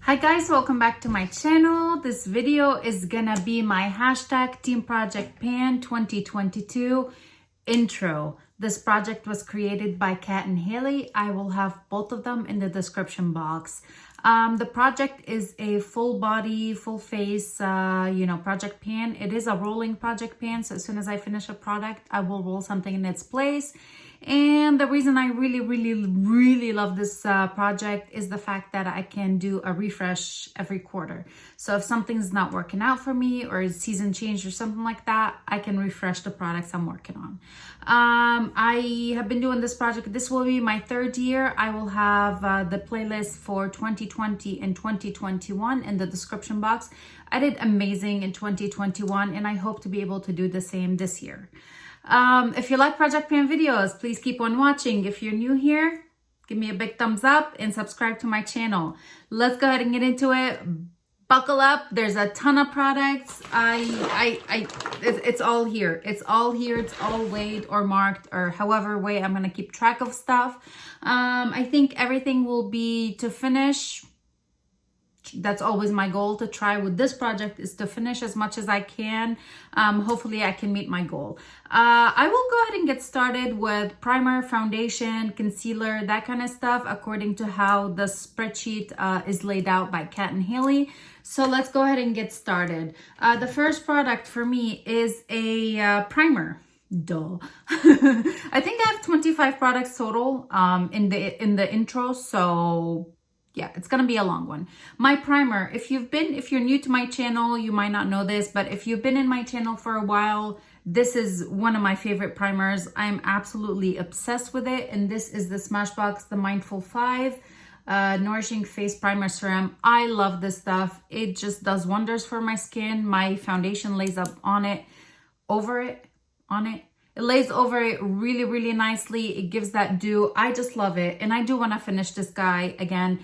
Hi guys, welcome back to my channel. This video is gonna be my hashtag Team Project Pan 2022 intro. This project was created by Kat and Haley. I will have both of them in the description box. The project is a full body, full face, project pan. It is a rolling project pan. So as soon as I finish a product, I will roll something in its place. And the reason I really love this project is the fact that I can do a refresh every quarter. So if something's not working out for me or a season change or something like that, I can refresh the products I'm working on. I have been doing this project. This will be my third year. I will have the playlist for 2020 and 2021 in the description box. I did amazing in 2021 and I hope to be able to do the same this year. If you like Project Pan videos, please keep on watching. If you're new here, give me a big thumbs up and subscribe to my channel. Let's go ahead and get into it. Buckle up. There's a ton of products. It's all here. It's all here. It's all weighed or marked or however way I'm going to keep track of stuff. I think everything will be to finish. That's always my goal to try with this project is to finish as much as I can. Hopefully I can meet my goal. I will go ahead and get started with primer, foundation, concealer, that kind of stuff according to how the spreadsheet is laid out by Kat and Haley. So let's go ahead and get started. The first product for me is a primer. Duh. I think I have 25 products total in the intro, so yeah, it's gonna be a long one. My primer, if you're new to my channel, you might not know this, but if you've been in my channel for a while, this is one of my favorite primers. I'm absolutely obsessed with it, and this is the Smashbox, the Mindful 5 Nourishing Face Primer Serum. I love this stuff. It just does wonders for my skin. My foundation lays up on it, over it, on it. It lays over it really nicely. It gives that dew. I just love it. And I do want to finish this guy again.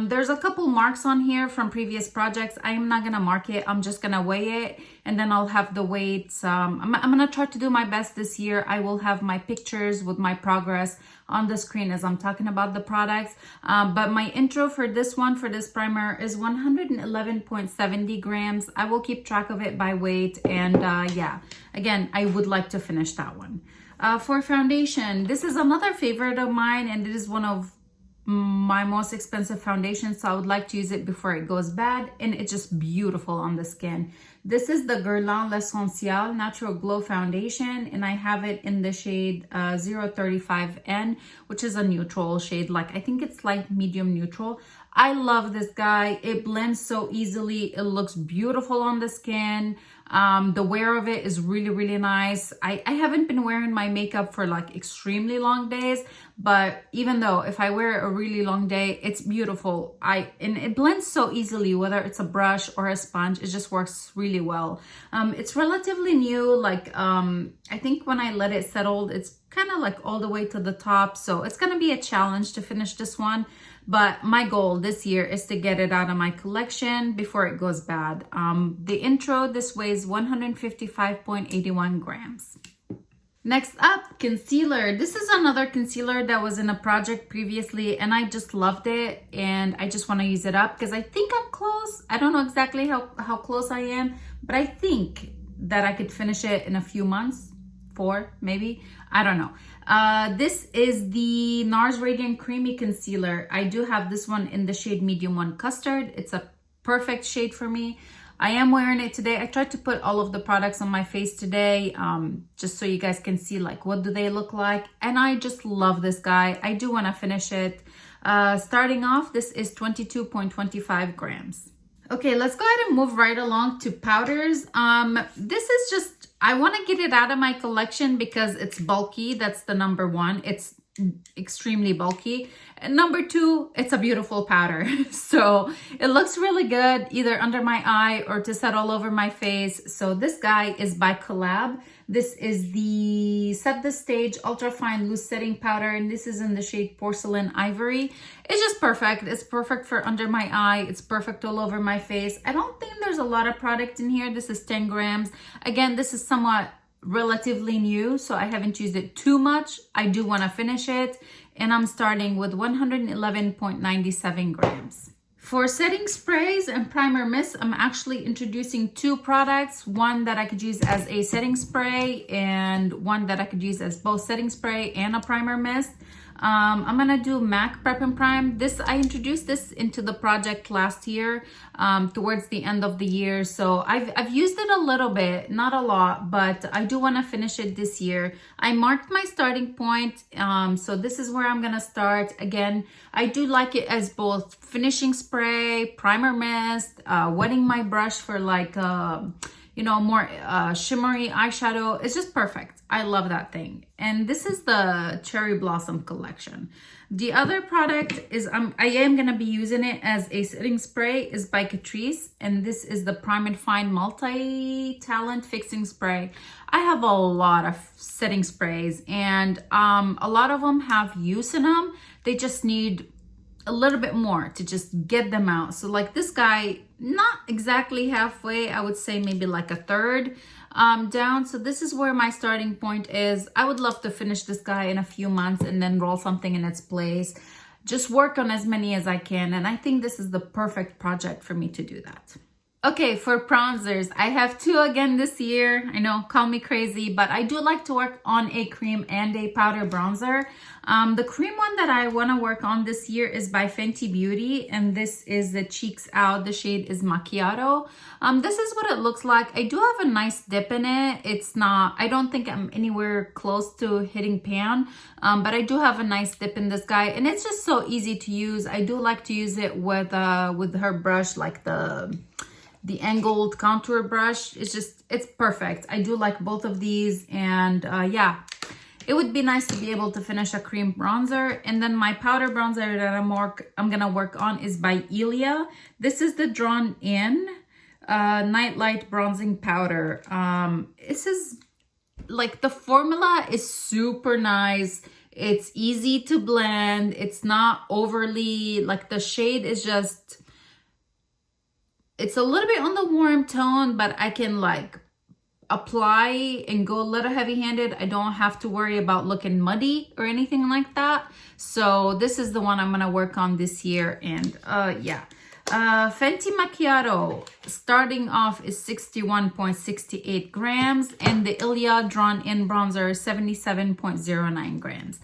There's a couple marks on here from previous projects. I'm not going to mark it. I'm just going to weigh it. And then I'll have the weights. I'm going to try to do my best this year. I will have my pictures with my progress on the screen as I'm talking about the products. But my intro for this one, for this primer, is 111.70 grams. I will keep track of it by weight. And yeah, again, I would like to finish that one. For foundation, this is another favorite of mine, and it is one of my most expensive foundations, so I would like to use it before it goes bad, and it's just beautiful on the skin. This is the Guerlain L'Essentiel Natural Glow Foundation, and I have it in the shade 035N, which is a neutral shade. Like, I think it's like medium neutral. I love this guy. It blends so easily. It looks beautiful on the skin. The wear of it is really nice. I haven't been wearing my makeup for like extremely long days, but even though if I wear a really long day, it's beautiful. And it blends so easily, whether it's a brush or a sponge, it just works really well. It's relatively new. Like, I think when I let it settle, it's kind of like all the way to the top. So it's going to be a challenge to finish this one. But my goal this year is to get it out of my collection before it goes bad. The intro, this weighs 155.81 grams. Next up, concealer. This is another concealer that was in a project previously, and I just loved it, and I just want to use it up because I think I'm close. I don't know exactly how close I am, but I think that I could finish it in a few months. 4 maybe, I don't know. This is the Nars Radiant Creamy Concealer. I do have this one in the shade medium 1 custard. It's a perfect shade for me. I am wearing it today. I tried to put all of the products on my face today, just so you guys can see like what do they look like, and I just love this guy. I do want to finish it. Starting off, this is 22.25 grams. Okay, let's go ahead and move right along to powders. This is just, I want to get it out of my collection because it's bulky. That's the number one. It's extremely bulky. And number two, it's a beautiful powder. So it looks really good either under my eye or to set all over my face. So this guy is by Col.lab. This is the Set the Stage Ultra Fine Loose Setting Powder, and this is in the shade Porcelain Ivory. It's just perfect. It's perfect for under my eye. It's perfect all over my face. I don't think there's a lot of product in here. This is 10 grams. Again, this is somewhat relatively new, so I haven't used it too much. I do want to finish it, and I'm starting with 111.97 grams. For setting sprays and primer mist, I'm actually introducing two products. One that I could use as a setting spray and one that I could use as both setting spray and a primer mist. I'm gonna do MAC Prep and Prime. I introduced this into the project last year, towards the end of the year. So I've used it a little bit, not a lot, but I do want to finish it this year. I marked my starting point. So this is where I'm gonna start. Again, I do like it as both finishing spray, primer mist, wetting my brush for like more shimmery eyeshadow. It's just perfect. I love that thing. And this is the Cherry Blossom collection. The other product is I am going to be using it as a setting spray, is by Catrice, and this is the Prime and Fine multi-talent fixing spray. I have a lot of setting sprays, and a lot of them have use in them. They just need a little bit more to just get them out. So like this guy, not exactly halfway, I would say maybe like a third down. So this is where my starting point is. I would love to finish this guy in a few months and then roll something in its place. Just work on as many as I can. And I think this is the perfect project for me to do that. Okay, for bronzers, I have two again this year. I know, call me crazy, but I do like to work on a cream and a powder bronzer. The cream one that I want to work on this year is by Fenty Beauty, and this is the Cheeks Out. The shade is Macchiato. This is what it looks like. I do have a nice dip in it. It's not, I don't think I'm anywhere close to hitting pan, but I do have a nice dip in this guy, and it's just so easy to use. I do like to use it with her brush, like the angled contour brush. It's perfect. I do like both of these, and yeah, it would be nice to be able to finish a cream bronzer. And then my powder bronzer that I'm gonna work on is by Ilia. This is the Drawn In Night Light Bronzing Powder. This is like, the formula is super nice. It's easy to blend. It's not overly, like, the shade is just, it's a little bit on the warm tone, but I can like apply and go a little heavy-handed. I don't have to worry about looking muddy or anything like that. So this is the one I'm gonna work on this year. And yeah, Fenty Macchiato starting off is 61.68 grams, and the Ilia Drawn In Bronzer 77.09 grams.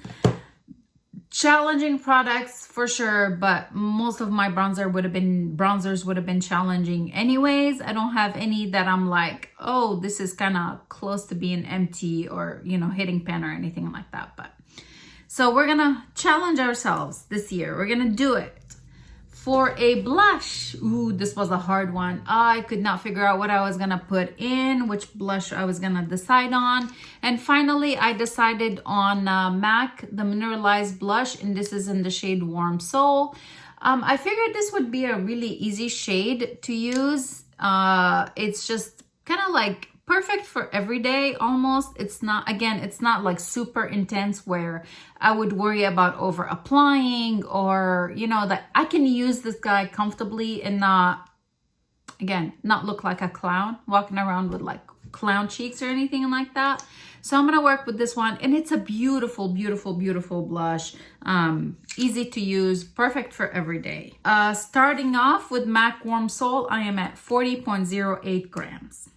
Challenging products for sure, but most of my bronzers would have been challenging anyways. I don't have any that I'm like, oh, this is kind of close to being empty or, hitting pan or anything like that. But so we're gonna challenge ourselves this year. We're gonna do it. For a blush, ooh, this was a hard one. I could not figure out what I was gonna put in, which blush I was gonna decide on. And finally, I decided on MAC, the Mineralized Blush, and this is in the shade Warm Soul. I figured this would be a really easy shade to use. It's just kind of like perfect for every day almost. It's not like super intense where I would worry about over applying, or that I can use this guy comfortably and not look like a clown walking around with like clown cheeks or anything like that. So I'm gonna work with this one, and it's a beautiful, beautiful, beautiful blush. Easy to use, perfect for every day. Starting off with MAC Warm Soul, I am at 40.08 grams.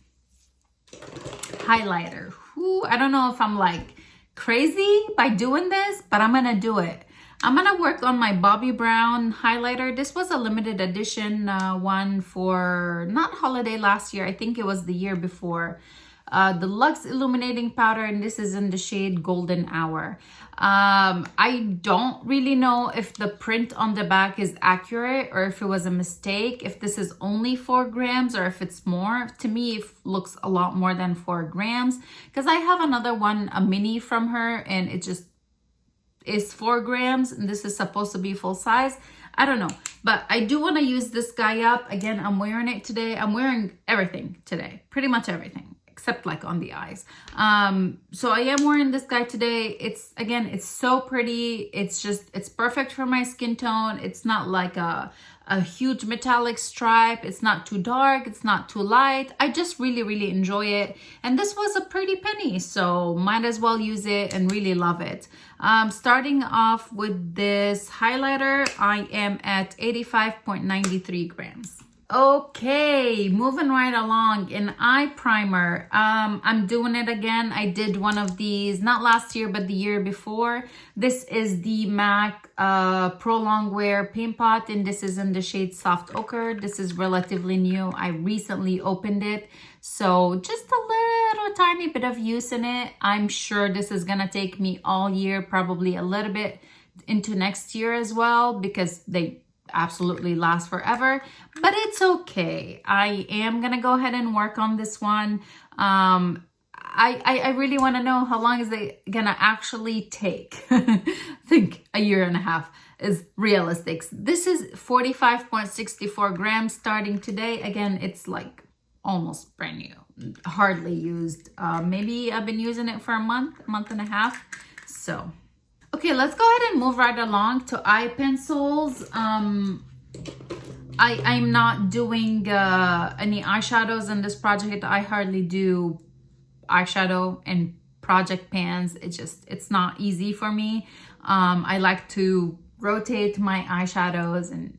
Highlighter. Ooh, I don't know if I'm like crazy by doing this, but I'm gonna do it. I'm gonna work on my Bobbi Brown highlighter. This was a limited edition one for not holiday last year. I think it was the year before. The Luxe Illuminating Powder, and this is in the shade Golden Hour. I don't really know if the print on the back is accurate or if it was a mistake, if this is only 4 grams or if it's more. To me, it looks a lot more than 4 grams, because I have another one, a mini from her, and it just is 4 grams, and this is supposed to be full size. I don't know, but I do want to use this guy up. Again, I'm wearing it today. I'm wearing everything today, pretty much everything, except like on the eyes. So I am wearing this guy today. It's so pretty. It's perfect for my skin tone. It's not like a a huge metallic stripe. It's not too dark, it's not too light. I just really enjoy it. And this was a pretty penny, so might as well use it and really love it. Starting off with this highlighter, I am at 85.93 grams. Okay, moving right along, an eye primer. I'm doing it again. I did one of these not last year but the year before. This is the MAC Pro Longwear Paint Pot, and this is in the shade Soft Ochre. This is relatively new. I recently opened it, so just a little tiny bit of use in it. I'm sure this is gonna take me all year, probably a little bit into next year as well, because they absolutely last forever, but it's okay. I am gonna go ahead and work on this one. I really want to know how long is it gonna actually take. I think a year and a half is realistic. This is 45.64 grams starting today. Again, it's like almost brand new, hardly used. Maybe I've been using it for a month and a half. So okay, let's go ahead and move right along to eye pencils. I'm not doing any eyeshadows in this project. I hardly do eyeshadow and project pans. It's not easy for me. I like to rotate my eyeshadows, and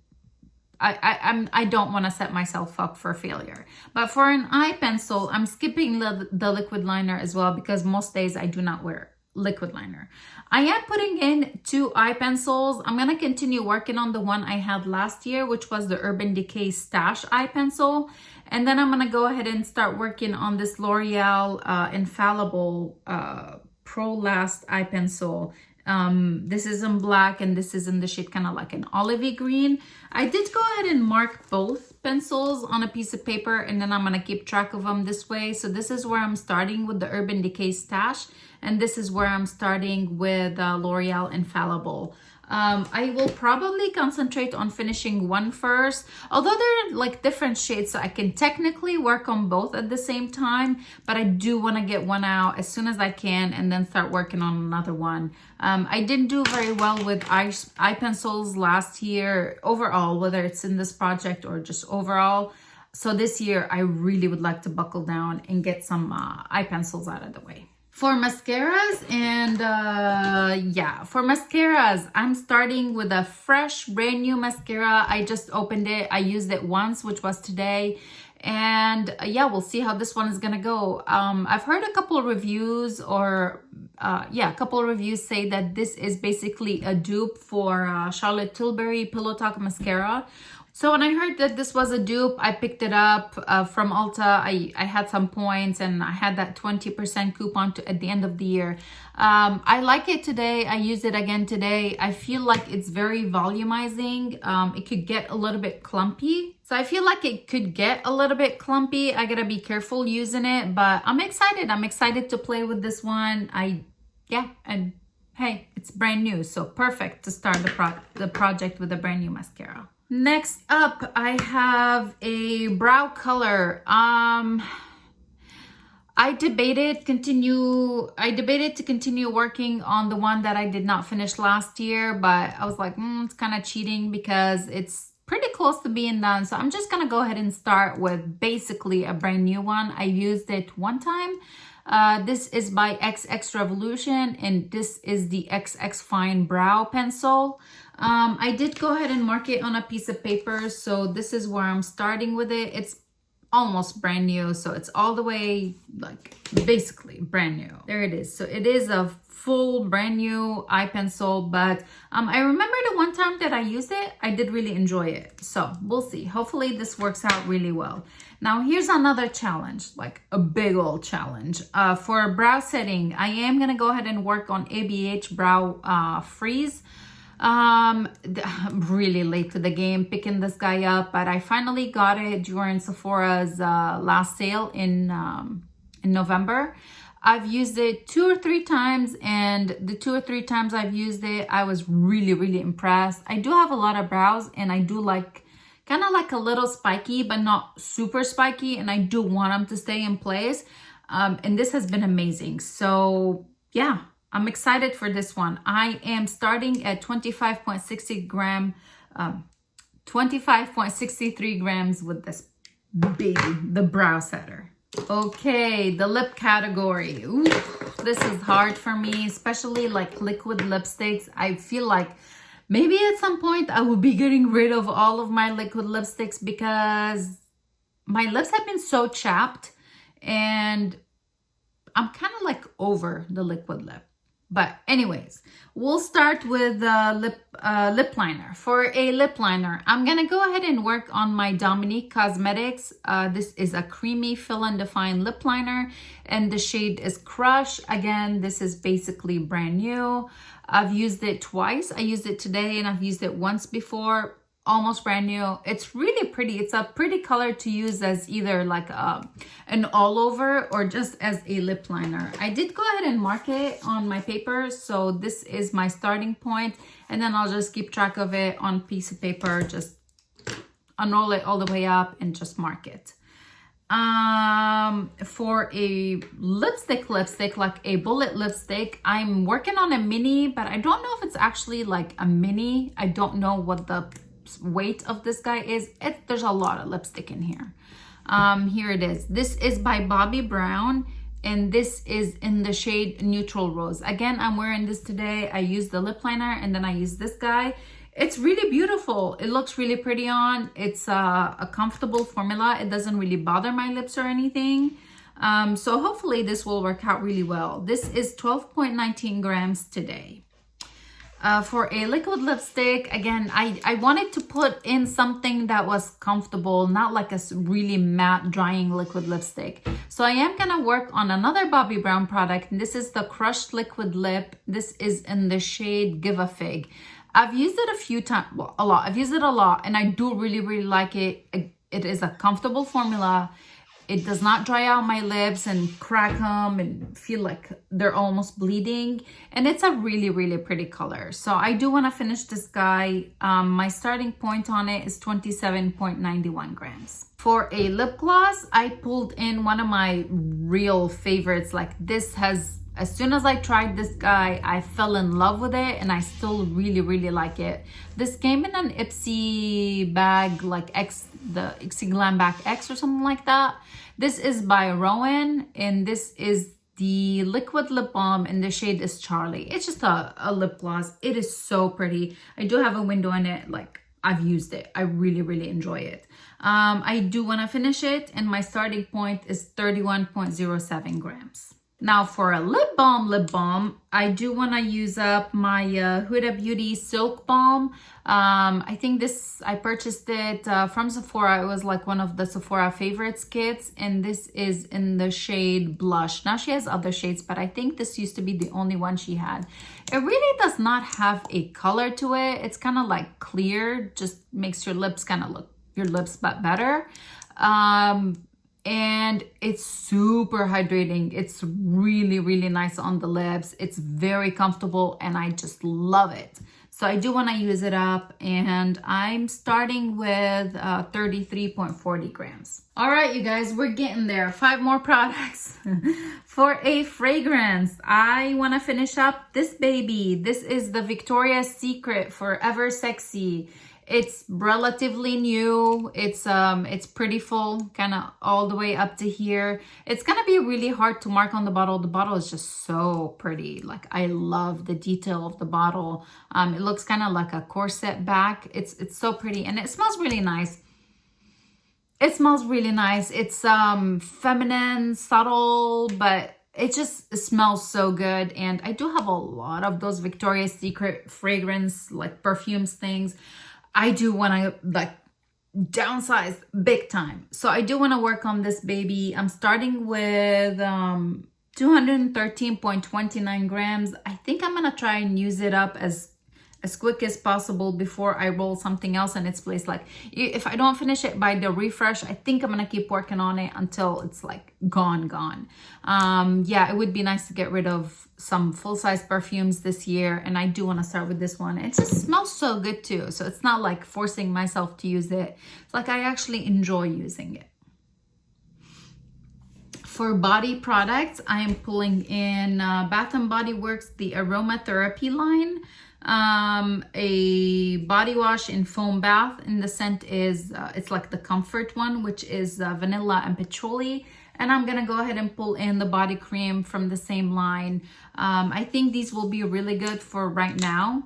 I don't want to set myself up for failure. But for an eye pencil, I'm skipping the liquid liner as well, because most days I do not wear liquid liner. I am putting in 2 eye pencils. I'm going to continue working on the one I had last year, which was the Urban Decay Stash eye pencil. And then I'm going to go ahead and start working on this L'Oreal Infallible Pro Last eye pencil. This is in black, and this is in the shade kind of like an olivey green. I did go ahead and mark both pencils on a piece of paper, and then I'm going to keep track of them this way. So this is where I'm starting with the Urban Decay Stash, and this is where I'm starting with L'Oreal Infallible. I will probably concentrate on finishing one first, although they're like different shades, so I can technically work on both at the same time, but I do want to get one out as soon as I can and then start working on another one. I didn't do very well with eye pencils last year overall, whether it's in this project or just overall. So this year I really would like to buckle down and get some eye pencils out of the way. For mascaras, and for mascaras, I'm starting with a fresh, brand new mascara. I just opened it. I used it once, which was today. And we'll see how this one is gonna go. I've heard a couple of reviews, say that this is basically a dupe for Charlotte Tilbury Pillow Talk mascara. So when I heard that this was a dupe, I picked it up from Ulta. I had some points, and I had that 20% coupon at the end of the year. I like it today. I used it again today. I feel like it's very volumizing. It could get a little bit clumpy. So I feel like it could get a little bit clumpy. I gotta be careful using it, but I'm excited. I'm excited to play with this one. And hey, it's brand new, so perfect to start the project with a brand new mascara. Next up, I have a brow color. I debated to continue working on the one that I did not finish last year, but I was like, it's kind of cheating because it's pretty close to being done. So I'm just gonna go ahead and start with basically a brand new one. I used it one time. This is by XX Revolution, and this is the xxfine brow pencil. I did go ahead and mark it on a piece of paper, so this is where I'm starting with it. It's almost brand new, so it's all the way like basically brand new. There it is. So it is a full brand new eye pencil, but I remember the one time that I used it, I did really enjoy it. So we'll see. Hopefully this works out really well. Now here's another challenge, like a big old challenge. For brow setting, I am gonna go ahead and work on ABH Brow Freeze. I'm really late to the game picking this guy up, but I finally got it during Sephora's last sale in November. I've used it 2 or 3 times, and the 2 or 3 times I've used it, I was really impressed. I do have a lot of brows, and I do like kind of like a little spiky, but not super spiky, and I do want them to stay in place. And this has been amazing. So yeah, I'm excited for this one. I am starting at 25.60 gram 25.63 grams with this baby, the brow setter. Okay, the lip category. Ooh, this is hard for me, especially like liquid lipsticks. I feel like maybe at some point I will be getting rid of all of my liquid lipsticks because my lips have been so chapped and I'm kind of like over the liquid lip. But anyways, we'll start with lip liner. For a lip liner, I'm going to go ahead and work on my Dominique Cosmetics. This is a creamy fill and define lip liner and the shade is Crush. Again, this is basically brand new. I've used it twice. I used it today and I've used it once before. Almost brand new. It's really pretty. It's a pretty color to use as either like an all over or just as a lip liner. I did go ahead and mark it on my paper, so this is my starting point, and then I'll just keep track of it on a piece of paper, just unroll it all the way up and just mark it. For a lipstick like a bullet lipstick, I'm working on a mini, but I don't know if it's actually like a mini. I don't know what the weight of this guy is. There's a lot of lipstick in here. Here it is. This is by Bobbi Brown and this is in the shade Neutral Rose. Again, I'm wearing this today. I used the lip liner and then I used this guy. It's really beautiful. It looks really pretty on. It's a comfortable formula. It doesn't really bother my lips or anything. So hopefully this will work out really well. This is 12.19 grams today. For a liquid lipstick, again, I wanted to put in something that was comfortable, not like a really matte drying liquid lipstick. So I am gonna work on another Bobbi Brown product, and this is the Crushed Liquid Lip. This is in the shade Give a Fig. I've used it a few times, well, a lot. I've used it a lot, and I do really like it. It is a comfortable formula. It does not dry out my lips and crack them and feel like they're almost bleeding. And it's a really pretty color. So I do want to finish this guy. My starting point on it is 27.91 grams. For a lip gloss, I pulled in one of my real favorites. Like this has, as soon as I tried this guy, I fell in love with it and I still really like it. This came in an Ipsy bag, like the Ipsy Glam Bag X or something like that. This is by ROEN and this is the liquid lip balm and the shade is Charlie. It's just a lip gloss. It is so pretty. I do have a window in it. Like I've used it. I really enjoy it. I do want to finish it and my starting point is 31.07 grams. Now for a lip balm, I do want to use up my Huda Beauty Silk Balm. I think I purchased it from Sephora. It was like one of the Sephora favorites kits, and this is in the shade Blush. Now she has other shades, but I think this used to be the only one she had. It really does not have a color to it. It's kind of like clear, just makes your lips kind of look your lips but better. And it's super hydrating. It's really nice on the lips. It's very comfortable and I just love it. So I do want to use it up and I'm starting with 33.40 grams. All right, you guys, we're getting there. 5 more products. For a fragrance, I want to finish up this baby. This is the Victoria's Secret Forever Sexy. It's relatively new. It's pretty full, kind of all the way up to here. It's gonna be really hard to mark on the bottle. The bottle is just so pretty. Like I love the detail of the bottle. It looks kind of like a corset back. It's so pretty and it smells really nice. It smells really nice. It's feminine, subtle, but it smells so good. And I do have a lot of those Victoria's Secret fragrance, like perfumes things. I do want to like downsize big time. So I do want to work on this baby. I'm starting with 213.29 grams. I think I'm going to try and use it up as quick as possible before I roll something else in its place. Like if I don't finish it by the refresh, I think I'm gonna keep working on it until it's like gone. Yeah, it would be nice to get rid of some full-size perfumes this year, and I do want to start with this one. It just smells so good too, so it's not like forcing myself to use it. It's like I actually enjoy using it. For body products, I am pulling in Bath & Body Works, the Aromatherapy line. a body wash in foam bath, and the scent is it's like the comfort one, which is vanilla and patchouli. And I'm gonna go ahead and pull in the body cream from the same line. I think these will be really good for right now,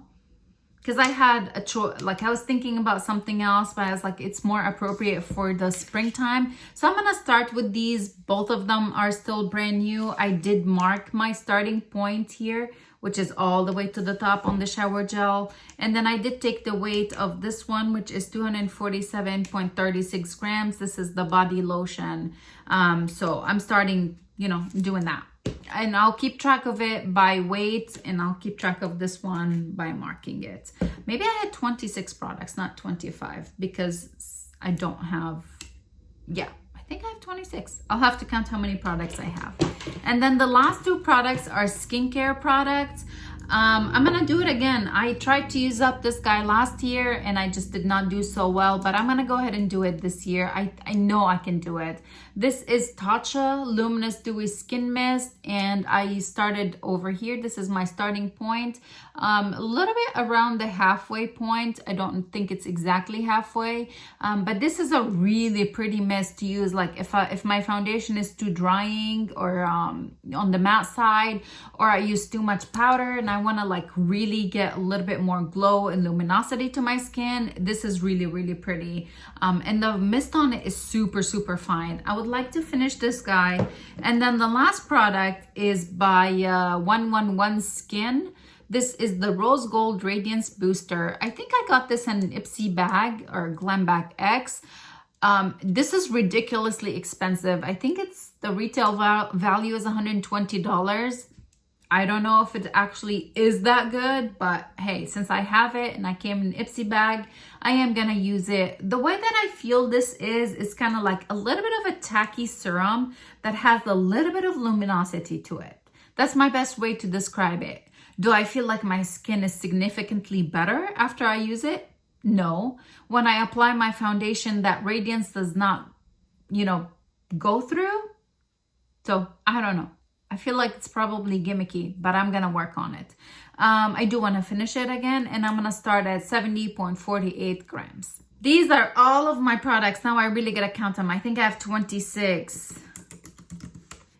because I had a choice, like I was thinking about something else, but I was like, it's more appropriate for the springtime. So I'm gonna start with these. Both of them are still brand new. I did mark my starting point here, which is all the way to the top on the shower gel. And then I did take the weight of this one, which is 247.36 grams. This is the body lotion. So I'm starting, doing that. And I'll keep track of it by weight, and I'll keep track of this one by marking it. Maybe I had 26 products, not 25, because I don't have, I think I have 26. I'll have to count how many products I have. And then the last two products are skincare products. I'm gonna do it again. I tried to use up this guy last year and I just did not do so well, but I'm gonna go ahead and do it this year. I know I can do it. This is Tatcha Luminous Dewy Skin Mist, and I started over here. This is my starting point. A little bit around the halfway point. I don't think it's exactly halfway, but this is a really pretty mist to use. Like if my foundation is too drying or on the matte side, or I use too much powder and I want to like really get a little bit more glow and luminosity to my skin, this is really, really pretty. And the mist on it is super, super fine. I would like to finish this guy. And then the last product is by 111 Skin. This is the Rose Gold Radiance Booster. I think I got this in an Ipsy bag or Glam Bag X. This is ridiculously expensive. I think it's the retail value is $120. I don't know if it actually is that good, but hey, since I have it and I came in an Ipsy bag, I am gonna use it. The way that I feel this is kind of like a little bit of a tacky serum that has a little bit of luminosity to it. That's my best way to describe it. Do I feel like my skin is significantly better after I use it? No. When I apply my foundation, that radiance does not, go through. So I don't know. I feel like it's probably gimmicky, but I'm gonna work on it. I do want to finish it again, and I'm gonna start at 70.48 grams. These are all of my products. Now I really gotta count them. I think I have 26.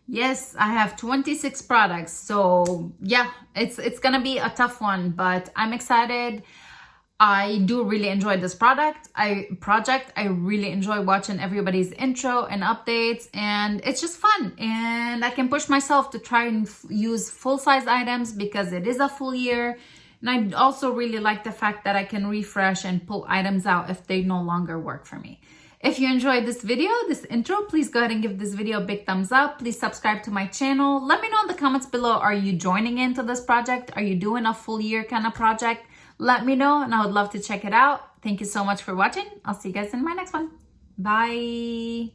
Yes, I have 26 products. So yeah, it's gonna be a tough one, but I'm excited. I do really enjoy this project. I really enjoy watching everybody's intro and updates, and it's just fun. And I can push myself to try and use full-size items because it is a full year. And I also really like the fact that I can refresh and pull items out if they no longer work for me. If you enjoyed this video, this intro, please go ahead and give this video a big thumbs up. Please subscribe to my channel. Let me know in the comments below, are you joining into this project? Are you doing a full year kind of project? Let me know, and I would love to check it out. Thank you so much for watching. I'll see you guys in my next one. Bye.